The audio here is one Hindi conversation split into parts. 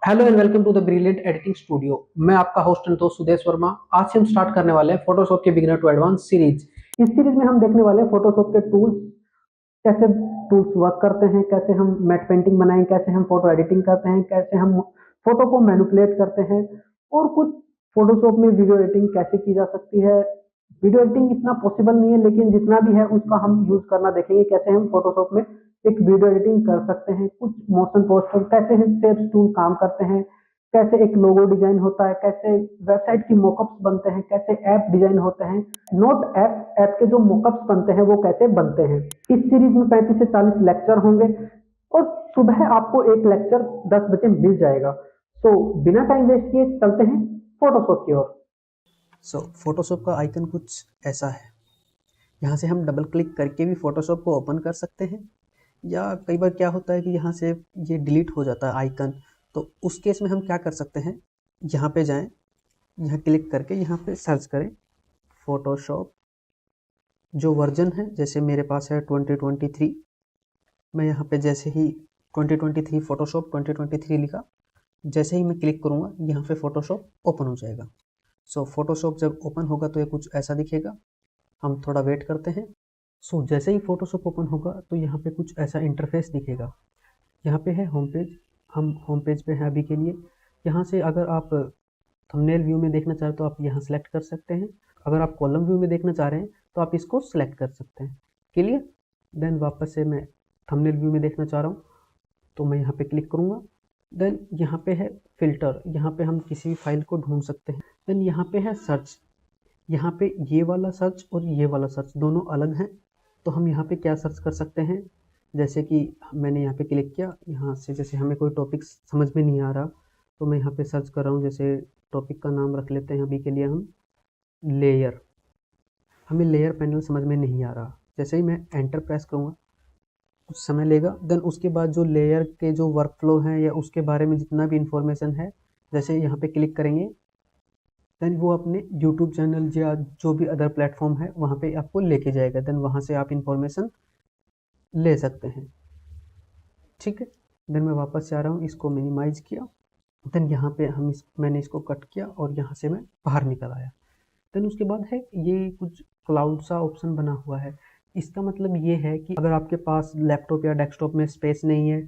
Hello and welcome to the brilliant editing studio. मैं आपका होस्ट संतोष सुदेश वर्मा। आज से हम स्टार्ट करने वाले हैं फोटोशॉप के बिगिनर टू एडवांस सीरीज। इस सीरीज में हम देखने वाले हैं फोटोशॉप के टूल्स, कैसे टूल्स वर्क करते हैं, कैसे हम मैट पेंटिंग बनाएं, कैसे हम फोटो एडिटिंग करते हैं, कैसे हम फोटो को मैनिपुलेट करते हैं और कुछ फोटोशॉप में वीडियो एडिटिंग कैसे की जा सकती है। वीडियो एडिटिंग इतना पॉसिबल नहीं है, लेकिन जितना भी है उसका हम यूज करना देखेंगे। कैसे हम फोटोशॉप में एक वीडियो एडिटिंग कर सकते हैं, कुछ मोशन पोस्टर, कैसे शेप्स टूल काम करते हैं, कैसे एक लोगो डिजाइन होता है, कैसे वेबसाइट की मोकअप्स बनते हैं, कैसे ऐप डिजाइन होते हैं, नोट ऐप के जो मोकअप्स बनते हैं वो कैसे बनते हैं। इस सीरीज में 35 से 40 लेक्चर होंगे और सुबह आपको एक लेक्चर 10 बजे मिल जाएगा। सो बिना टाइम वेस्ट किए चलते हैं फोटोशॉप की ओर। फोटोशॉप का आइकन कुछ ऐसा है। यहाँ से हम डबल क्लिक करके भी फोटोशॉप को ओपन कर सकते हैं, या कई बार क्या होता है कि यहाँ से ये डिलीट हो जाता है आइकन। तो उस केस में हम क्या कर सकते हैं, यहाँ पे जाएं, यहाँ क्लिक करके यहाँ पे सर्च करें फोटोशॉप। जो वर्जन है, जैसे मेरे पास है 2023, मैं यहाँ पे जैसे ही 2023 फोटोशॉप 2023 लिखा, जैसे ही मैं क्लिक करूँगा यहाँ पे फोटोशॉप ओपन हो जाएगा। फोटोशॉप जब ओपन होगा तो ये कुछ ऐसा दिखेगा। हम थोड़ा वेट करते हैं। जैसे ही फोटोशॉप ओपन होगा तो यहाँ पे कुछ ऐसा इंटरफेस दिखेगा। यहाँ पे है होम पेज, हम होम पेज पे हैं अभी के लिए। यहाँ से अगर आप थंबनेल व्यू में देखना चाहें तो आप यहाँ सेलेक्ट कर सकते हैं। अगर आप कॉलम व्यू में देखना चाह रहे हैं तो आप इसको सेलेक्ट कर सकते हैं। क्लियर। देन वापस से मैं थंबनेल व्यू में देखना चाह रहा हूँ तो मैं यहाँ पे क्लिक करूँगा। देन यहाँ पे है फिल्टर, यहाँ पे हम किसी भी फाइल को ढूंढ सकते हैं। देन यहाँ पे है सर्च, यहाँ पे ये वाला सर्च और ये वाला सर्च दोनों अलग हैं। तो हम यहाँ पे क्या सर्च कर सकते हैं, जैसे कि मैंने यहाँ पे क्लिक किया, यहाँ से जैसे हमें कोई टॉपिक समझ में नहीं आ रहा तो मैं यहाँ पे सर्च कर रहा हूँ। जैसे टॉपिक का नाम रख लेते हैं अभी के लिए हम लेयर। हमें लेयर पैनल समझ में नहीं आ रहा। जैसे ही मैं एंटर प्रेस करूँगा कुछ समय लेगा। देन उसके बाद जो लेयर के जो वर्क फ्लो हैं या उसके बारे में जितना भी इंफॉर्मेशन है, जैसे यहाँ पे क्लिक करेंगे देन वो अपने यूट्यूब चैनल या जो भी अदर प्लेटफॉर्म है वहाँ पे आपको लेके जाएगा। देन वहाँ से आप इंफॉर्मेशन ले सकते हैं। ठीक है। देन मैं वापस से आ रहा हूँ, इसको मिनिमाइज किया। देन यहाँ पे मैंने इसको कट किया और यहाँ से मैं बाहर निकल आया। देन उसके बाद है ये कुछ क्लाउड सा ऑप्शन बना हुआ है। इसका मतलब ये है कि अगर आपके पास लैपटॉप या डेस्कटॉप में स्पेस नहीं है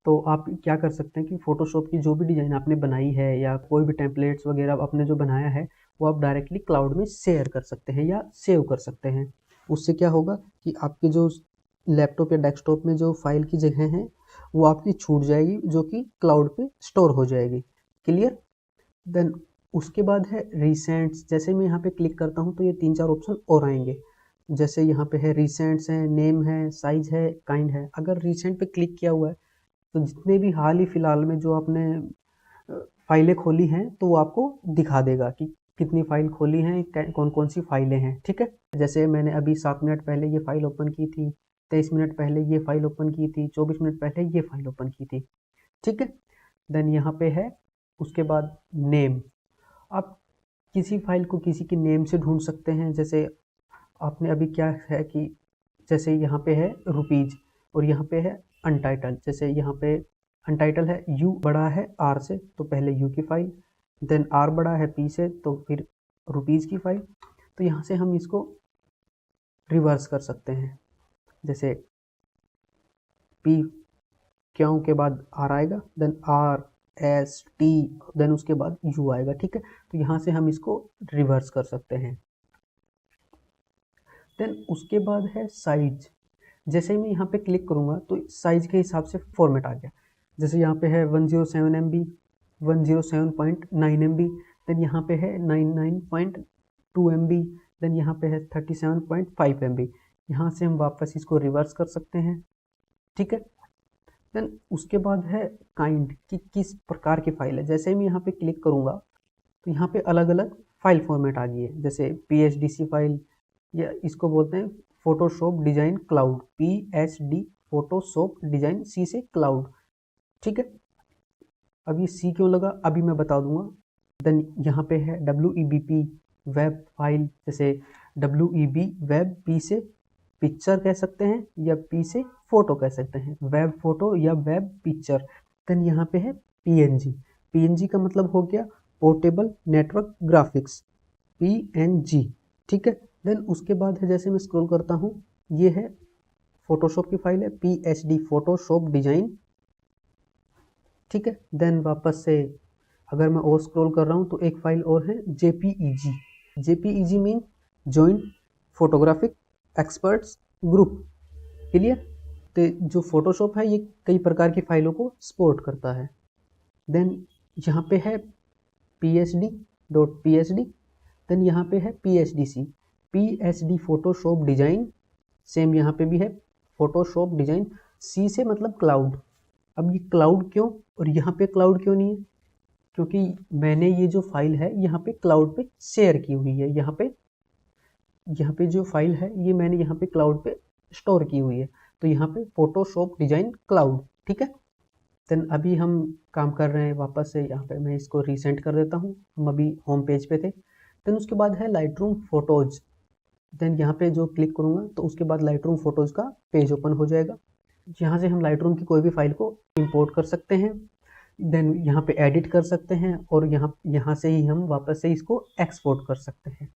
तो आप क्या कर सकते हैं कि फ़ोटोशॉप की जो भी डिज़ाइन आपने बनाई है या कोई भी टेम्पलेट्स वगैरह आपने जो बनाया है वो आप डायरेक्टली क्लाउड में शेयर कर सकते हैं या सेव कर सकते हैं। उससे क्या होगा कि आपके जो लैपटॉप या डेस्कटॉप में जो फाइल की जगह है वो आपकी छूट जाएगी, जो कि क्लाउड पे स्टोर हो जाएगी। क्लियर। देन उसके बाद है रिसेंट्स। जैसे मैं यहाँ पे क्लिक करता हूँ तो ये 3-4 ऑप्शन और आएंगे। जैसे यहाँ पे है रिसेंट्स है, नेम है, साइज है, काइंड है। अगर रिसेंट पे क्लिक किया हुआ है तो जितने भी हाल ही फिलहाल में जो आपने फाइलें खोली हैं तो वो आपको दिखा देगा कि कितनी फाइल खोली हैं, कौन कौन सी फाइलें हैं। ठीक है। जैसे मैंने अभी 7 मिनट पहले ये फाइल ओपन की थी, 23 मिनट पहले ये फाइल ओपन की थी, 24 मिनट पहले ये फाइल ओपन की थी। ठीक है। देन यहाँ पे है उसके बाद नेम। आप किसी फाइल को किसी के नेम से ढूंढ सकते हैं। जैसे आपने अभी क्या है कि जैसे यहाँ पे है रुपीज और यहाँ पे है अनटाइटल। जैसे यहाँ पे अनटाइटल है, यू बड़ा है आर से तो पहले यू की फाइल, देन आर बड़ा है पी से तो फिर रुपीज़ की फाइल। तो यहाँ से हम इसको रिवर्स कर सकते हैं। जैसे पी क्यों के बाद आर आएगा, then R S T, then उसके बाद यू आएगा। ठीक है। तो यहाँ से हम इसको रिवर्स कर सकते हैं। देन उसके बाद है साइज। जैसे ही मैं यहाँ पे क्लिक करूँगा तो साइज के हिसाब से फॉर्मेट आ गया। जैसे यहाँ पे है 107 MB, 107.9 MB, देन यहाँ पे है 99.2 MB, देन यहाँ पे है 37.5 MB। यहाँ से हम वापस इसको रिवर्स कर सकते हैं। ठीक है। देन उसके बाद है काइंड, कि किस प्रकार की फाइल है। जैसे ही मैं यहाँ पे क्लिक करूँगा तो यहाँ पे अलग अलग फाइल फॉर्मेट आ गई है। जैसे PHDC फाइल, या इसको बोलते हैं Photoshop design cloud, PSD Photoshop design C से क्लाउड। ठीक है। अब ये सी क्यों लगा अभी मैं बता दूंगा। देन यहाँ पे है WEBP वेब फाइल। जैसे WEB वेब, P से पिक्चर कह सकते हैं या P से फोटो कह सकते हैं, वेब फोटो या वेब पिक्चर। देन यहाँ पे है PNG। PNG का मतलब हो गया पोर्टेबल नेटवर्क ग्राफिक्स, PNG। ठीक है, देन उसके बाद है, जैसे मैं स्क्रॉल करता हूँ, ये है फोटोशॉप की फाइल है PSD फोटोशॉप डिजाइन। ठीक है, देन वापस से अगर मैं और स्क्रॉल कर रहा हूँ तो एक फाइल और है JPEG। JPEG mean joint photographic experts group. Clear. तो जो फोटोशॉप है ये कई प्रकार की फाइलों को सपोर्ट करता है। देन यहाँ पे है PSD.PSD, देन यहाँ पे है PSDC, PSD Photoshop design. Same यहाँ पे भी है फोटोशॉप डिजाइन। C से मतलब क्लाउड। अब ये क्लाउड क्यों और यहाँ पे क्लाउड क्यों नहीं है? क्योंकि मैंने ये जो फाइल है यहाँ पे क्लाउड पे शेयर की हुई है। यहाँ पे जो फाइल है ये मैंने यहाँ पे क्लाउड पे स्टोर की हुई है, तो यहाँ पे फोटोशॉप डिजाइन क्लाउड। ठीक है, देन अभी हम काम कर रहे हैं वापस से, यहाँ पे मैं इसको रीसेंट कर देता हूँ। हम अभी होम पेज पे थे। देन उसके बाद है लाइटरूम फोटोज। देन यहाँ पे जो क्लिक करूँगा तो उसके बाद लाइटरूम फोटोज का पेज ओपन हो जाएगा। यहाँ से हम लाइटरूम की कोई भी फाइल को इंपोर्ट कर सकते हैं, देन यहाँ पे एडिट कर सकते हैं, और यहाँ से ही हम वापस से इसको एक्सपोर्ट कर सकते हैं।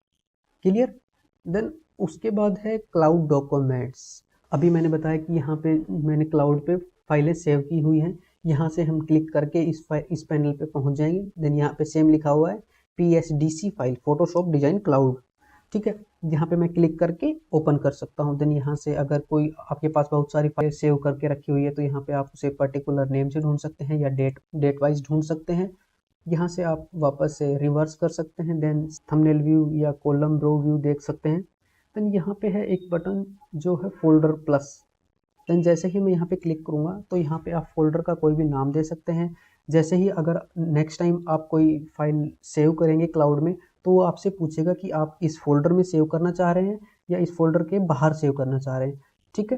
क्लियर। देन उसके बाद है क्लाउड डॉक्यूमेंट्स। अभी मैंने बताया कि यहाँ पे मैंने क्लाउड पे फाइलें सेव की हुई हैं। यहाँ से हम क्लिक करके इस पैनल पे पहुँच जाएंगे। देन यहाँ पे सेम लिखा हुआ है PSDC file Photoshop design cloud. ठीक है, यहाँ पे मैं क्लिक करके ओपन कर सकता हूँ। देन यहाँ से अगर कोई आपके पास बहुत सारी फाइल सेव करके रखी हुई है तो यहाँ पे आप उसे पर्टिकुलर नेम से ढूंढ सकते हैं या डेट वाइज ढूंढ सकते हैं। यहाँ से आप वापस से रिवर्स कर सकते हैं, देन थंबनेल व्यू या कॉलम रो व्यू देख सकते हैं। देन यहाँ पे है एक बटन जो है फोल्डर प्लस। देन जैसे ही मैं यहाँ पे क्लिक करूँगा तो यहाँ पे आप फोल्डर का कोई भी नाम दे सकते हैं। जैसे ही अगर नेक्स्ट टाइम आप कोई फाइल सेव करेंगे क्लाउड में तो वो आपसे पूछेगा कि आप इस फोल्डर में सेव करना चाह रहे हैं या इस फोल्डर के बाहर सेव करना चाह रहे हैं। ठीक है,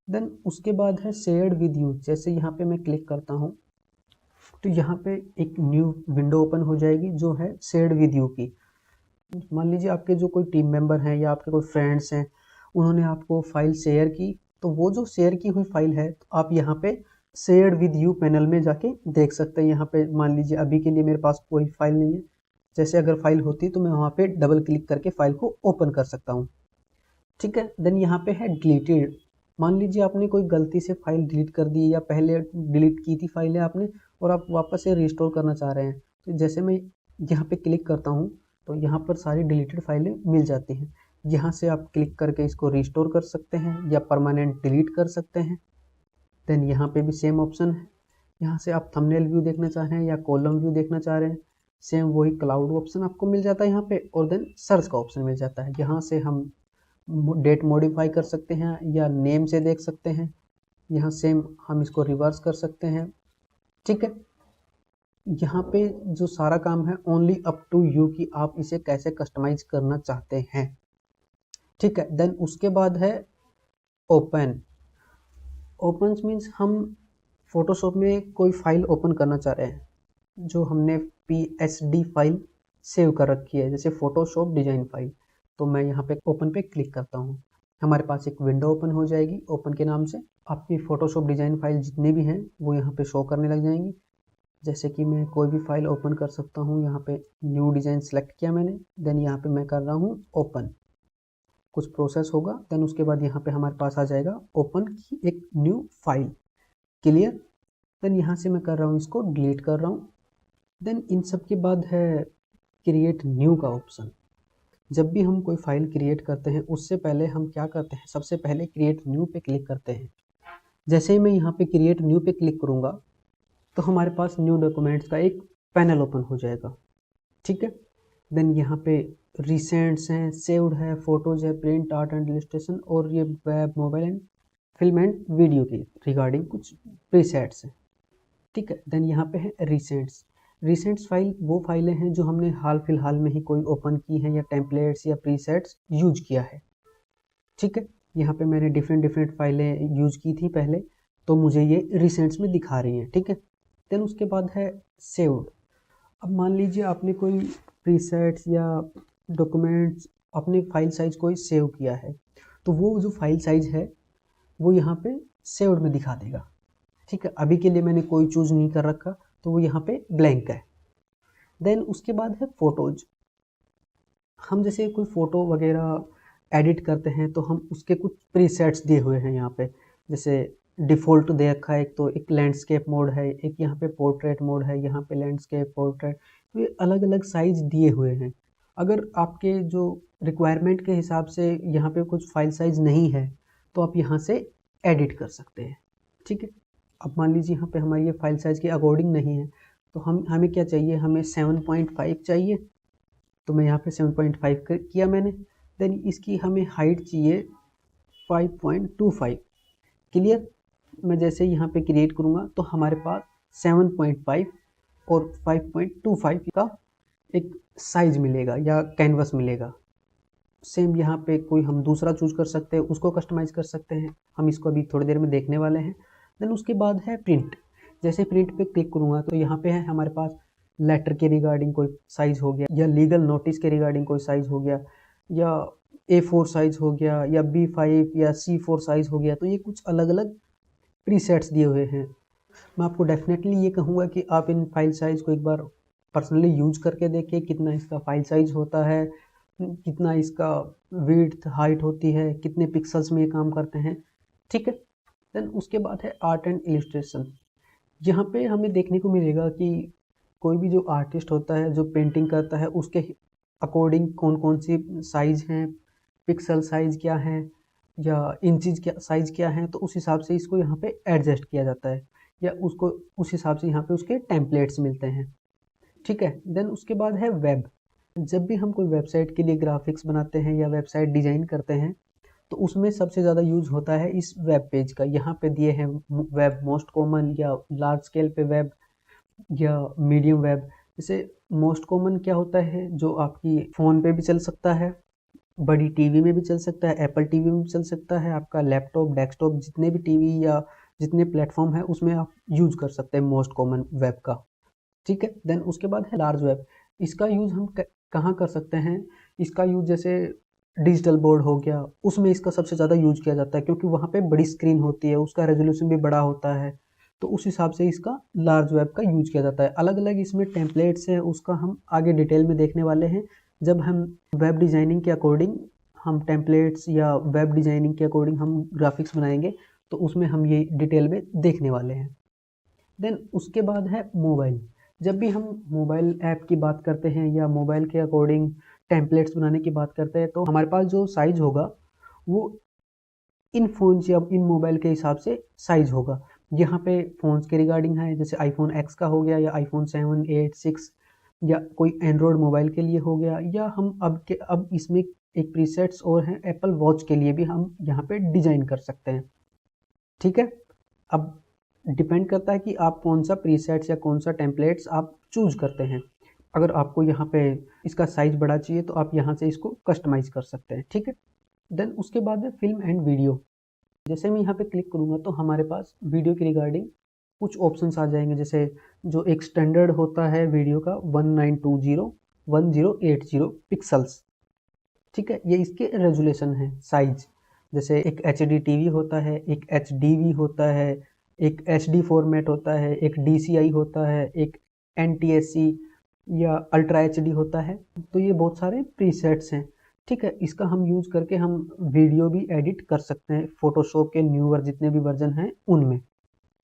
देन उसके बाद है शेयर्ड विद यू। जैसे यहाँ पे मैं क्लिक करता हूँ तो यहाँ पे एक न्यू विंडो ओपन हो जाएगी जो है शेयर्ड विद यू की। मान लीजिए आपके जो कोई टीम मेंबर हैं या आपके कोई फ्रेंड्स हैं, उन्होंने आपको फाइल शेयर की, तो वो जो शेयर की हुई फाइल है तो आप यहाँ पे शेयर्ड विद यू पैनल में जाके देख सकते हैं। यहाँ पे मान लीजिए अभी के लिए मेरे पास कोई फाइल नहीं है, जैसे अगर फाइल होती तो मैं वहाँ पे डबल क्लिक करके फाइल को ओपन कर सकता हूँ। ठीक है, देन यहाँ पे है डिलीटेड। मान लीजिए आपने कोई गलती से फाइल डिलीट कर दी या पहले डिलीट की थी फाइल है आपने और आप वापस से रिस्टोर करना चाह रहे हैं, तो जैसे मैं यहाँ पे क्लिक करता हूँ तो यहाँ पर सारी डिलीटेड फाइलें मिल जाती हैं। यहाँ से आप क्लिक करके इसको रिस्टोर कर सकते हैं या परमानेंट डिलीट कर सकते हैं। देन यहाँ पे भी सेम ऑप्शन है, यहाँ से आप थंबनेल व्यू देखना चाह रहे हैं या कॉलम व्यू देखना चाह रहे हैं, सेम वही क्लाउड ऑप्शन आपको मिल जाता है यहाँ पे, और देन सर्च का ऑप्शन मिल जाता है। यहाँ से हम डेट मॉडिफाई कर सकते हैं या नेम से देख सकते हैं। यहाँ सेम हम इसको रिवर्स कर सकते हैं। ठीक है, यहाँ पे जो सारा काम है ओनली अप टू यू कि आप इसे कैसे कस्टमाइज करना चाहते हैं। ठीक है, देन उसके बाद है ओपन। ओपन मीन्स हम फोटोशॉप में कोई फाइल ओपन करना चाह रहे हैं जो हमने PSD फाइल सेव कर रखी है, जैसे फोटोशॉप डिजाइन फाइल। तो मैं यहाँ पे ओपन पे क्लिक करता हूँ, हमारे पास एक विंडो ओपन हो जाएगी ओपन के नाम से। आपकी फोटोशॉप डिजाइन फाइल जितनी भी हैं वो यहाँ पे शो करने लग जाएंगी। जैसे कि मैं कोई भी फाइल ओपन कर सकता हूँ, यहाँ पे न्यू डिजाइन सेलेक्ट किया मैंने, देन यहाँ पे मैं कर रहा हूँ ओपन। कुछ प्रोसेस होगा, देन उसके बाद यहाँ पे हमारे पास आ जाएगा ओपन की एक न्यू फाइल। क्लियर। देन यहाँ से मैं कर रहा हूँ इसको डिलीट कर रहा हूँ। देन इन सब के बाद है क्रिएट न्यू का ऑप्शन। जब भी हम कोई फाइल क्रिएट करते हैं उससे पहले हम क्या करते हैं, सबसे पहले क्रिएट न्यू पे क्लिक करते हैं। जैसे ही मैं यहाँ पे क्रिएट न्यू पे क्लिक करूँगा तो हमारे पास न्यू डॉक्यूमेंट्स का एक पैनल ओपन हो जाएगा। ठीक है, देन यहाँ पे रिसेंट्स हैं, सेव्ड है, फोटोज है, प्रिंट आर्ट एंड इलस्ट्रेशन, और ये web mobile and film and video की रिगार्डिंग कुछ प्रीसेट्स हैं। ठीक है, देन यहाँ पे है रिसेंट्स। रिसेंट्स फाइल वो फाइलें हैं जो हमने हाल फिलहाल में ही कोई ओपन की हैं या टेम्पलेट्स या प्रीसेट्स यूज किया है। ठीक है, यहाँ पे मैंने डिफरेंट फाइलें यूज की थी पहले, तो मुझे ये रिसेंट्स में दिखा रही हैं। ठीक है, देन उसके बाद है सेव्ड। अब मान लीजिए आपने कोई प्रीसेट्स या डॉक्यूमेंट्स अपने फाइल साइज कोई सेव किया है, तो वो जो फाइल साइज है वो यहाँ पे सेव्ड में दिखा देगा। ठीक है, अभी के लिए मैंने कोई चूज़ नहीं कर रखा, तो वो यहाँ पे ब्लैंक है। देन उसके बाद है फ़ोटोज़। हम जैसे कोई फ़ोटो वगैरह एडिट करते हैं तो हम उसके कुछ प्रीसेट्स दिए हुए हैं यहाँ पे, जैसे डिफ़ॉल्ट दे रखा है, एक तो एक लैंडस्केप मोड है, एक यहाँ पे पोर्ट्रेट मोड है, यहाँ पे लैंडस्केप पोर्ट्रेट, तो ये अलग अलग साइज़ दिए हुए हैं। अगर आपके जो रिक्वायरमेंट के हिसाब से यहाँ पे कुछ फाइल साइज़ नहीं है तो आप यहाँ से एडिट कर सकते हैं, ठीक है। अब मान लीजिए यहाँ पे हमारी ये फाइल साइज़ के अकॉर्डिंग नहीं है, तो हमें क्या चाहिए, हमें 7.5 चाहिए, तो मैं यहाँ पे 7.5 किया मैंने। देन इसकी हमें हाइट चाहिए 5.25। क्लियर। मैं जैसे यहाँ पे क्रिएट करूँगा तो हमारे पास 7.5 और 5.25 का एक साइज मिलेगा या कैनवस मिलेगा। सेम यहाँ पे कोई हम दूसरा चूज कर सकते हैं, उसको कस्टमाइज़ कर सकते हैं, हम इसको अभी थोड़ी देर में देखने वाले हैं। देन उसके बाद है प्रिंट। जैसे प्रिंट पे क्लिक करूँगा तो यहाँ पे है हमारे पास लेटर के रिगार्डिंग कोई साइज़ हो गया, या लीगल नोटिस के रिगार्डिंग कोई साइज़ हो गया, या A4 साइज़ हो गया, या B5 या C4 साइज़ हो गया। तो ये कुछ अलग अलग प्रीसेट्स दिए हुए हैं। मैं आपको डेफिनेटली ये कहूँगा कि आप इन फाइल साइज़ को एक बार पर्सनली यूज करके देखिए, कितना इसका फाइल साइज़ होता है, कितना इसका विड्थ हाइट होती है, कितने पिक्सल्स में ये काम करते हैं, ठीक है। देन उसके बाद है आर्ट एंड इलिस्ट्रेशन। यहाँ पे हमें देखने को मिलेगा कि कोई भी जो आर्टिस्ट होता है, जो पेंटिंग करता है, उसके अकॉर्डिंग कौन कौन सी साइज़ हैं, पिक्सल साइज़ क्या है, या इंचज़ क्या साइज़ क्या है, तो उस हिसाब से इसको यहाँ पे एडजस्ट किया जाता है, या उसको उस हिसाब से यहाँ पे उसके टेम्पलेट्स मिलते हैं, ठीक है। देन उसके बाद है वेब। जब भी हम कोई वेबसाइट के लिए ग्राफिक्स बनाते हैं या वेबसाइट डिज़ाइन करते हैं तो उसमें सबसे ज़्यादा यूज़ होता है इस वेब पेज का। यहाँ पे दिए हैं वेब मोस्ट कॉमन, या लार्ज स्केल पे वेब, या मीडियम वेब। जैसे मोस्ट कॉमन क्या होता है, जो आपकी फ़ोन पे भी चल सकता है, बड़ी टीवी में भी चल सकता है, एप्पल टीवी में भी चल सकता है, आपका लैपटॉप डेस्कटॉप जितने भी टीवी या जितने प्लेटफॉर्म है उसमें आप यूज़ कर सकते हैं मोस्ट कॉमन वेब का, ठीक है। देन उसके बाद है लार्ज वेब। इसका यूज़ हम कहाँ कर सकते हैं, इसका यूज़ जैसे डिजिटल बोर्ड हो गया, उसमें इसका सबसे ज़्यादा यूज किया जाता है, क्योंकि वहाँ पे बड़ी स्क्रीन होती है, उसका रेजोल्यूशन भी बड़ा होता है, तो उस हिसाब से इसका लार्ज वेब का यूज किया जाता है। अलग अलग इसमें टेम्पलेट्स हैं, उसका हम आगे डिटेल में देखने वाले हैं। जब हम वेब डिज़ाइनिंग के अकॉर्डिंग हम टेम्पलेट्स या वेब डिज़ाइनिंग के अकॉर्डिंग हम ग्राफिक्स बनाएंगे तो उसमें हम ये डिटेल में देखने वाले हैं। देन उसके बाद है मोबाइल। जब भी हम मोबाइल ऐप की बात करते हैं या मोबाइल के अकॉर्डिंग टेम्पलेट्स बनाने की बात करते हैं तो हमारे पास जो साइज़ होगा वो इन फ़ोन्स या इन मोबाइल के हिसाब से साइज़ होगा। यहाँ पे फ़ोन्स के रिगार्डिंग है, जैसे आईफोन एक्स का हो गया, या आईफोन 7, 8, 6, या कोई एंड्रॉयड मोबाइल के लिए हो गया, या हम अब इसमें एक प्रीसेट्स और हैं एप्पल वॉच के लिए भी हम यहाँ पे डिज़ाइन कर सकते हैं, ठीक है। अब डिपेंड करता है कि आप कौन सा प्रीसेट्स या कौन सा टेम्पलेट्स आप चूज़ करते हैं। अगर आपको यहाँ पे इसका साइज़ बड़ा चाहिए तो आप यहाँ से इसको कस्टमाइज़ कर सकते हैं, ठीक है। देन उसके बाद है फिल्म एंड वीडियो। जैसे मैं यहाँ पे क्लिक करूँगा तो हमारे पास वीडियो के रिगार्डिंग कुछ ऑप्शंस आ जाएंगे, जैसे जो एक स्टैंडर्ड होता है वीडियो का 1920x1080 पिक्सल्स, ठीक है। ये इसके रेजुलेशन है साइज। जैसे एक HD टीवी होता है, एक HDV होता है, एक HD फॉर्मेट होता है, एक DCI होता है, एक NTSC या अल्ट्रा HD होता है। तो ये बहुत सारे प्रीसेट्स हैं, ठीक है। इसका हम यूज़ करके हम वीडियो भी एडिट कर सकते हैं फोटोशॉप के न्यूअर जितने भी वर्जन हैं उनमें।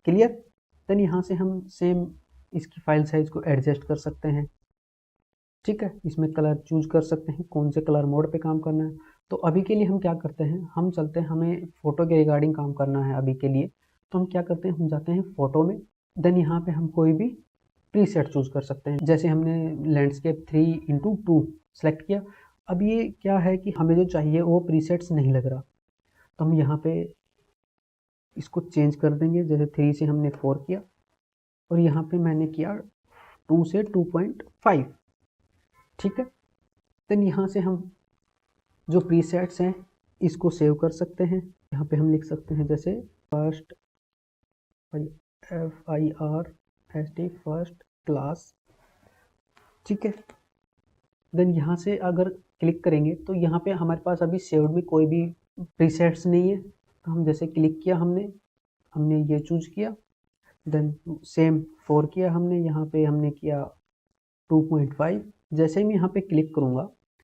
क्लियर। देन यहाँ से हम सेम इसकी फाइल साइज़ को एडजस्ट कर सकते हैं, ठीक है। इसमें कलर चूज कर सकते हैं, कौन से कलर मोड पे काम करना है। तो अभी के लिए हम क्या करते हैं, हम चलते हैं, हमें फ़ोटो के रिगार्डिंग काम करना है अभी के लिए। तो हम क्या करते हैं, हम जाते हैं फ़ोटो में। देन यहाँ पे हम कोई भी प्रीसेट चूज कर सकते हैं, जैसे हमने लैंडस्केप 3x2 सेलेक्ट किया। अब ये क्या है कि हमें जो चाहिए वो प्रीसेट्स नहीं लग रहा, तो हम यहाँ पे इसको चेंज कर देंगे। जैसे 3 से हमने 4 किया और यहाँ पे मैंने किया 2 से 2.5, ठीक है। देन यहाँ से हम जो प्रीसेट्स हैं इसको सेव कर सकते हैं। यहाँ पे हम लिख सकते हैं जैसे फर्स्ट FIRST फर्स्ट क्लास, ठीक है। देन यहाँ से अगर क्लिक करेंगे तो यहाँ पे हमारे पास अभी सेव्ड में कोई भी प्रीसेट्स नहीं है। तो हम जैसे क्लिक किया, हमने ये चूज किया, देन सेम 4 किया हमने, यहाँ पे हमने किया 2.5। जैसे ही मैं यहाँ पे क्लिक करूँगा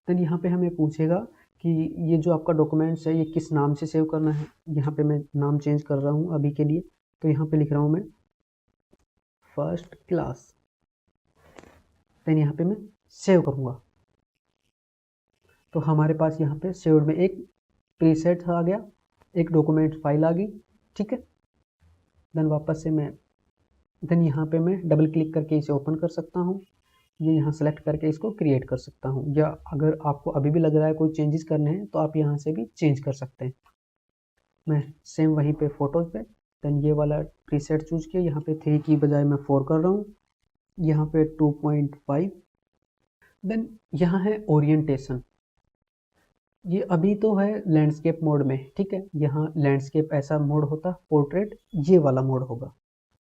देन यहाँ पे हमें पूछेगा कि ये जो आपका डॉक्यूमेंट्स है ये किस नाम से सेव करना है। यहाँ पे मैं नाम चेंज कर रहा हूँ अभी के लिए, तो यहाँ पे लिख रहा हूँ मैं फर्स्ट क्लास। देन यहाँ पे मैं सेव करूँगा तो हमारे पास यहाँ पे सेव्ड में एक प्रीसेट आ गया, एक डॉक्यूमेंट फाइल आ गई। ठीक है, देन वापस से देन यहाँ पे मैं डबल क्लिक करके इसे ओपन कर सकता हूँ, ये यहाँ सेलेक्ट करके इसको क्रिएट कर सकता हूँ, या अगर आपको अभी भी लग रहा है कोई चेंजेस करने हैं तो आप यहाँ से भी चेंज कर सकते हैं। मैं सेम वहीं पे फोटोज़ पे देन ये वाला प्रीसेट चूज किया, यहाँ पे 3 की बजाय मैं 4 कर रहा हूँ, यहाँ पे 2.5। देन यहाँ है ओरिएंटेशन, ये अभी तो है लैंडस्केप मोड में। ठीक है, यहाँ लैंडस्केप ऐसा मोड होता, पोर्ट्रेट ये वाला मोड होगा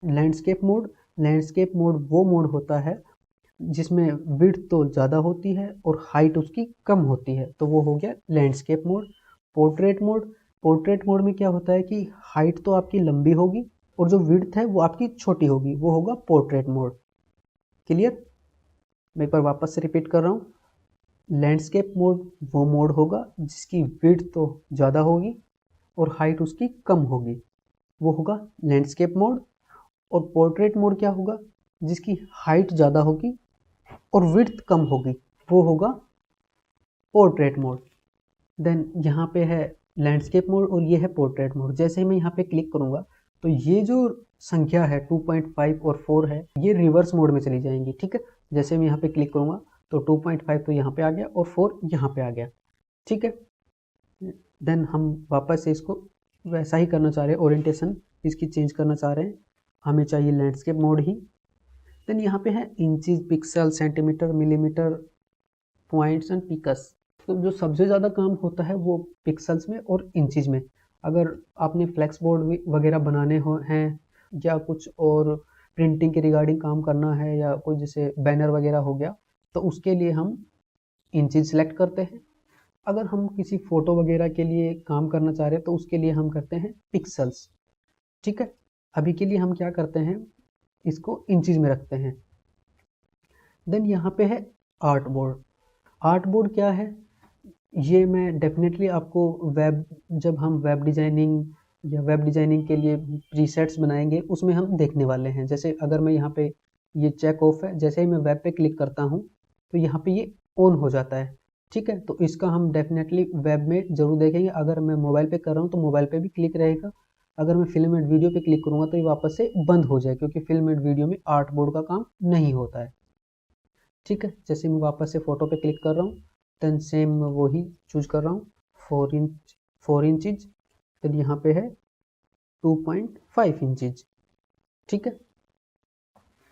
लैंडस्केप मोड। लैंडस्केप मोड वो मोड होता है जिसमें विड्थ तो ज़्यादा होती है और हाइट उसकी कम होती है, तो वो हो गया landscape mode. Portrait mode, portrait mode में क्या होता है कि हाइट तो आपकी लंबी होगी और जो विड्थ है वो आपकी छोटी होगी, वो होगा पोर्ट्रेट मोड। क्लियर, मैं एक बार वापस से रिपीट कर रहा हूँ, लैंडस्केप मोड वो मोड होगा जिसकी विड्थ तो ज़्यादा होगी और हाइट उसकी कम होगी, वो होगा लैंडस्केप मोड। और पोर्ट्रेट मोड क्या होगा, जिसकी हाइट ज़्यादा होगी और विड्थ कम होगी, वो होगा पोर्ट्रेट मोड। देन यहाँ पे है लैंडस्केप मोड और ये है पोर्ट्रेट मोड। जैसे ही मैं यहाँ पे क्लिक करूँगा तो ये जो संख्या है 2.5 और 4 है ये रिवर्स मोड में चली जाएंगी। ठीक है, जैसे मैं यहाँ पे क्लिक करूँगा तो 2.5 तो यहाँ पे आ गया और 4 यहाँ पे आ गया। ठीक है, देन हम वापस से इसको वैसा ही करना चाह रहे हैं, ओरिएंटेशन इसकी चेंज करना चाह रहे हैं, हमें चाहिए लैंडस्केप मोड ही। देन यहाँ पे है inches, pixel, centimetre, millimetre, points and पिकस। तो जो सबसे ज़्यादा काम होता है वो पिक्सल्स में और इंचज में। अगर आपने फ्लैक्स बोर्ड वगैरह बनाने हो हैं या कुछ और प्रिंटिंग के रिगार्डिंग काम करना है या कोई जैसे बैनर वगैरह हो गया तो उसके लिए हम इंचज सेलेक्ट करते हैं। अगर हम किसी फ़ोटो वगैरह के लिए काम करना चाह रहे हैं तो उसके लिए हम करते हैं पिक्सल्स। ठीक है, अभी के लिए हम क्या करते हैं, इसको इंचज में रखते हैं। देन यहाँ पे है आर्ट बोर्ड। आर्ट बोर्ड क्या है, ये मैं डेफिनेटली आपको जब हम वेब डिज़ाइनिंग के लिए प्रीसेट्स बनाएंगे उसमें हम देखने वाले हैं। जैसे अगर मैं यहाँ पे ये चेक ऑफ है, जैसे ही मैं वेब पे क्लिक करता हूँ तो यहाँ पे ये ऑन हो जाता है। ठीक है, तो इसका हम डेफिनेटली वेब में ज़रूर देखेंगे। अगर मैं मोबाइल पे कर रहा हूँ तो मोबाइल पे भी क्लिक रहेगा, अगर मैं फिल्म एंड वीडियो पे क्लिक करूँगा तो ये वापस से बंद हो जाए, क्योंकि फिल्म एंड वीडियो में आर्ट बोर्ड का काम नहीं होता है। ठीक है, जैसे मैं वापस से फ़ोटो पे क्लिक कर रहा हूँ देन सेम मैं वही चूज कर रहा हूँ 4 इंचज। देन यहाँ पे है 2.5 इंचज। ठीक है,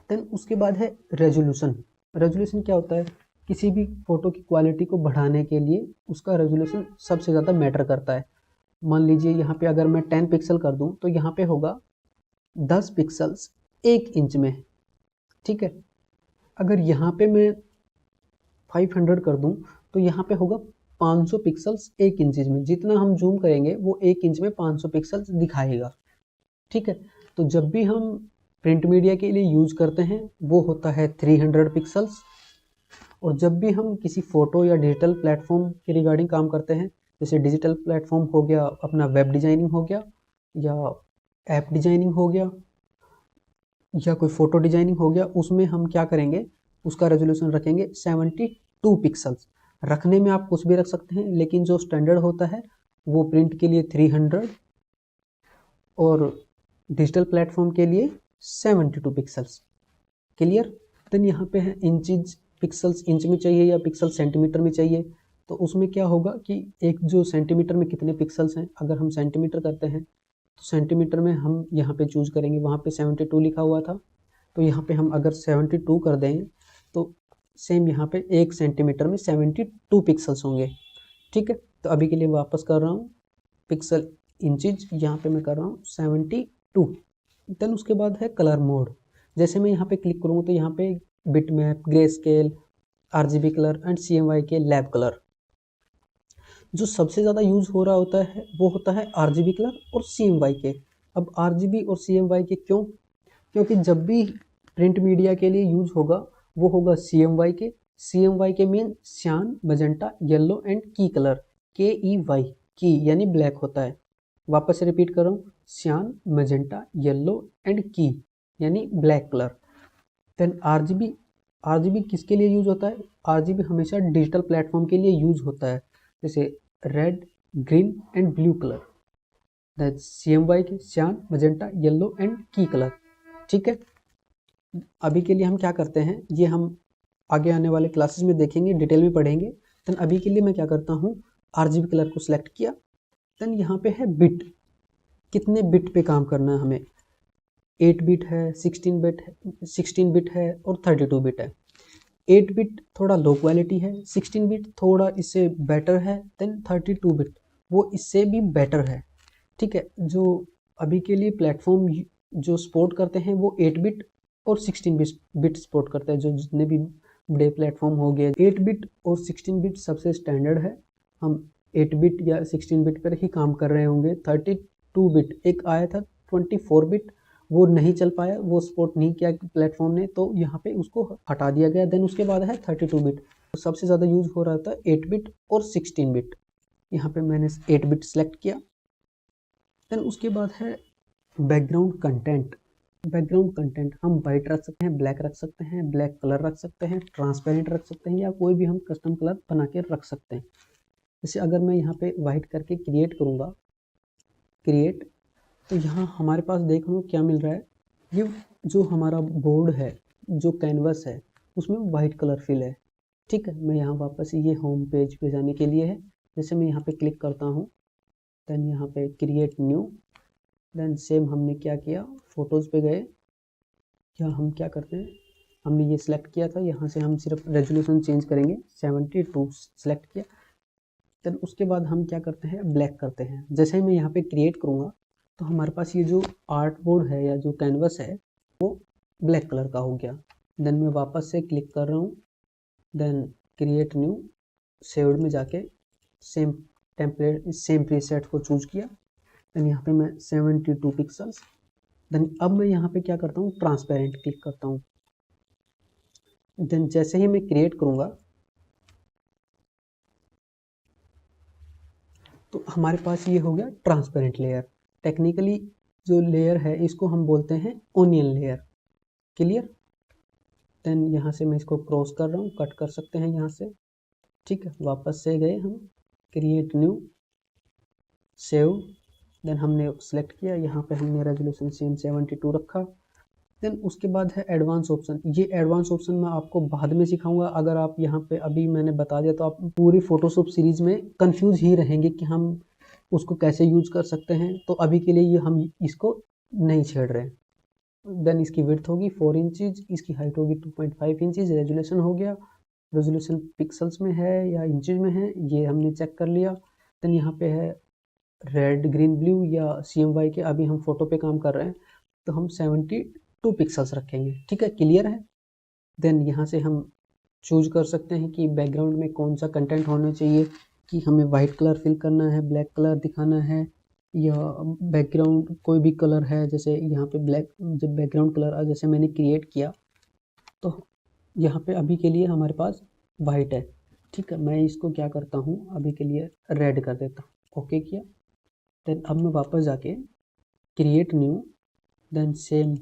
देन उसके बाद है रेजोल्यूशन। रेजोल्यूशन क्या होता है, किसी भी फोटो की क्वालिटी को बढ़ाने के लिए उसका रेजोल्यूशन सबसे ज़्यादा मैटर करता है। मान लीजिए यहाँ पे अगर मैं 10 पिक्सल कर दूँ तो यहाँ पे होगा 10 पिक्सल्स 1 इंच में। ठीक है, अगर यहाँ पे मैं 500 कर दूं तो यहाँ पे होगा 500 पिक्सल्स 1 इंच में। जितना हम जूम करेंगे वो 1 इंच में 500 पिक्सल्स दिखाएगा। ठीक है, तो जब भी हम प्रिंट मीडिया के लिए यूज करते हैं वो होता है 300 पिक्सल्स, और जब भी हम किसी फोटो या डिजिटल प्लेटफॉर्म के रिगार्डिंग काम करते हैं, जैसे डिजिटल प्लेटफॉर्म हो गया, अपना वेब डिजाइनिंग हो गया या ऐप डिजाइनिंग हो गया या कोई फोटो डिजाइनिंग हो गया, उसमें हम क्या करेंगे, उसका रेजोल्यूशन रखेंगे 72 पिक्सल्स। रखने में आप कुछ भी रख सकते हैं, लेकिन जो स्टैंडर्ड होता है वो प्रिंट के लिए 300 और डिजिटल प्लेटफॉर्म के लिए 72 पिक्सल्स। क्लियर, देन यहाँ पे है इंचज, पिक्सल्स इंच में चाहिए या पिक्सल सेंटीमीटर में चाहिए। तो उसमें क्या होगा कि एक जो सेंटीमीटर में कितने पिक्सल्स हैं, अगर हम सेंटीमीटर करते हैं तो सेंटीमीटर में हम यहाँ पे चूज करेंगे, वहाँ पे 72 लिखा हुआ था, तो यहाँ पे हम अगर 72 कर दें तो सेम यहाँ पे 1 सेंटीमीटर में 72 पिक्सल्स होंगे। ठीक है, तो अभी के लिए वापस कर रहा हूँ पिक्सल इंचज, यहाँ पे मैं कर रहा हूँ 72। देन उसके बाद है कलर मोड। जैसे मैं यहाँ पे क्लिक करूँगा तो यहाँ पे bit map, grey scale, RGB colour and CMYK lab colour. जो सबसे ज़्यादा यूज हो रहा होता है वो होता है RGB कलर और CMYK। अब RGB और CMYK क्यों, क्योंकि जब भी प्रिंट मीडिया के लिए यूज होगा वो होगा CMY के। CMY के मीन सियान, मजेंटा, येलो एंड की कलर। KEY की यानी ब्लैक होता है। वापस से रिपीट कर रहा हूँ, सियान, मजेंटा, येलो एंड की यानी ब्लैक कलर। देन RGB किसके लिए यूज होता है? RGB हमेशा डिजिटल प्लेटफॉर्म के लिए यूज होता है, जैसे red, green and blue colour. That's CMY के सियान, मजेंटा, येलो एंड की कलर। ठीक है, अभी के लिए हम क्या करते हैं, ये हम आगे आने वाले क्लासेस में देखेंगे, डिटेल में पढ़ेंगे। देन अभी के लिए मैं क्या करता हूँ, RGB कलर को सिलेक्ट किया। देन यहाँ पे है बिट, कितने बिट पे काम करना है हमें। 8 बिट है, 16 बिट है और 32 बिट है। 8 बिट थोड़ा लो क्वालिटी है, 16 बिट थोड़ा इससे बेटर है, देन 32 बिट वो इससे भी बेटर है। ठीक है, जो अभी के लिए प्लेटफॉर्म जो सपोर्ट करते हैं वो 8 बिट और 16 बिट सपोर्ट करते हैं। जो जितने भी बड़े प्लेटफॉर्म हो गए, 8 बिट और 16 बिट सबसे स्टैंडर्ड है। हम 8 बिट या 16 बिट पर ही काम कर रहे होंगे। 32 बिट एक आया था, 24 बिट वो नहीं चल पाया, वो सपोर्ट नहीं किया प्लेटफॉर्म ने, तो यहाँ पे उसको हटा दिया गया। देन उसके बाद है 32 बिट। तो सबसे ज़्यादा यूज हो रहा था 8 बिट और 16 बिट। यहाँ पे मैंने 8 बिट सेलेक्ट किया। देन उसके बाद है बैकग्राउंड कंटेंट। बैकग्राउंड कंटेंट हम वाइट रख सकते हैं, ब्लैक रख सकते हैं, ब्लैक कलर रख सकते हैं, ट्रांसपेरेंट रख सकते हैं, या कोई भी हम कस्टम कलर बना के रख सकते हैं। जैसे अगर मैं यहाँ पे वाइट करके क्रिएट करूँगा, क्रिएट, तो यहाँ हमारे पास देख लो क्या मिल रहा है। ये जो हमारा बोर्ड है, जो कैनवस है, उसमें वाइट कलर फिल है। ठीक है, मैं यहाँ वापस ये होम पेज पे जाने के लिए है। जैसे मैं यहाँ पे क्लिक करता हूँ, देन यहाँ पे क्रिएट न्यू, देन सेम हमने क्या किया, फोटोज़ पे गए। क्या हम क्या करते हैं, हमने ये सिलेक्ट किया था, यहाँ से हम सिर्फ रेजोल्यूशन चेंज करेंगे, 72 सेलेक्ट किया। देन उसके बाद हम क्या करते हैं, ब्लैक करते हैं। जैसे ही मैं यहाँ पे क्रिएट करूँगा तो हमारे पास ये जो आर्ट बोर्ड है या जो कैनवस है वो ब्लैक कलर का हो गया। देन मैं वापस से क्लिक कर रहा हूँ, देन क्रिएट न्यू, सेव्ड में जाके सेम टेम्पलेट, सेम प्रीसेट को चूज किया। देन यहाँ पे मैं 72 पिक्सल्स। देन अब मैं यहाँ पे क्या करता हूँ, ट्रांसपेरेंट क्लिक करता हूँ। देन जैसे ही मैं क्रिएट करूँगा तो हमारे पास ये हो गया ट्रांसपेरेंट लेयर। टेक्निकली जो लेयर है इसको हम बोलते हैं ओनियन लेयर। क्लियर। देन यहाँ से मैं इसको क्रॉस कर रहा हूँ, कट कर सकते हैं यहाँ से। ठीक है, वापस से गए हम, क्रिएट न्यू, सेव। देन हमने सेलेक्ट किया, यहाँ पे हमने रेजोल्यूशन सेम 72 रखा। देन उसके बाद है एडवांस ऑप्शन। ये एडवांस ऑप्शन मैं आपको बाद में सिखाऊंगा। अगर आप यहाँ पे अभी मैंने बता दिया तो आप पूरी फोटोशॉप सीरीज में कंफ्यूज ही रहेंगे कि हम उसको कैसे यूज कर सकते हैं। तो अभी के लिए ये हम इसको नहीं छेड़ रहे हैं। देन इसकी विड्थ होगी 4 इंचज, इसकी हाइट होगी 2.5 इंचज। रेजोल्यूशन हो गया, रेजोल्यूशन पिक्सल्स में है या इंचज में है ये हमने चेक कर लिया। देन यहाँ पे है रेड, ग्रीन, ब्लू या CMY के। अभी हम फोटो पे काम कर रहे हैं तो हम 72 पिक्सल्स रखेंगे। ठीक है, क्लियर है। देन यहाँ से हम चूज कर सकते हैं कि बैकग्राउंड में कौन सा कंटेंट होना चाहिए, कि हमें वाइट कलर फिल करना है, ब्लैक कलर दिखाना है, या बैकग्राउंड कोई भी कलर है। जैसे यहाँ पे ब्लैक, जब बैकग्राउंड कलर जैसे मैंने क्रिएट किया तो यहाँ पे अभी के लिए हमारे पास वाइट है। ठीक है, मैं इसको क्या करता हूँ, अभी के लिए रेड कर देता हूँ। ओके किया। देन अब मैं वापस जाके create new, then same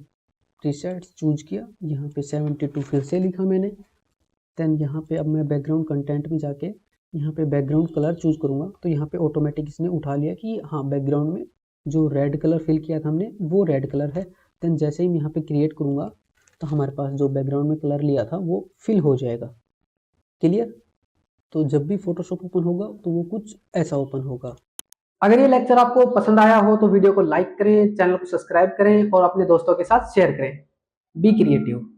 preset choose किया, यहाँ पे 72 फिर से लिखा मैंने। देन यहाँ पे अब मैं बैकग्राउंड कंटेंट में जाके यहाँ पे बैकग्राउंड कलर चूज करूँगा तो यहाँ पे ऑटोमेटिक इसने उठा लिया कि हाँ बैकग्राउंड में जो रेड कलर फिल किया था हमने वो रेड कलर है। देन जैसे ही मैं यहाँ पे क्रिएट करूँगा तो हमारे पास जो बैकग्राउंड में कलर लिया था वो फिल हो जाएगा। क्लियर। तो जब भी फोटोशॉप ओपन होगा तो वो कुछ ऐसा ओपन होगा। अगर ये लेक्चर आपको पसंद आया हो तो वीडियो को लाइक करें, चैनल को सब्सक्राइब करें और अपने दोस्तों के साथ शेयर करें। Be creative.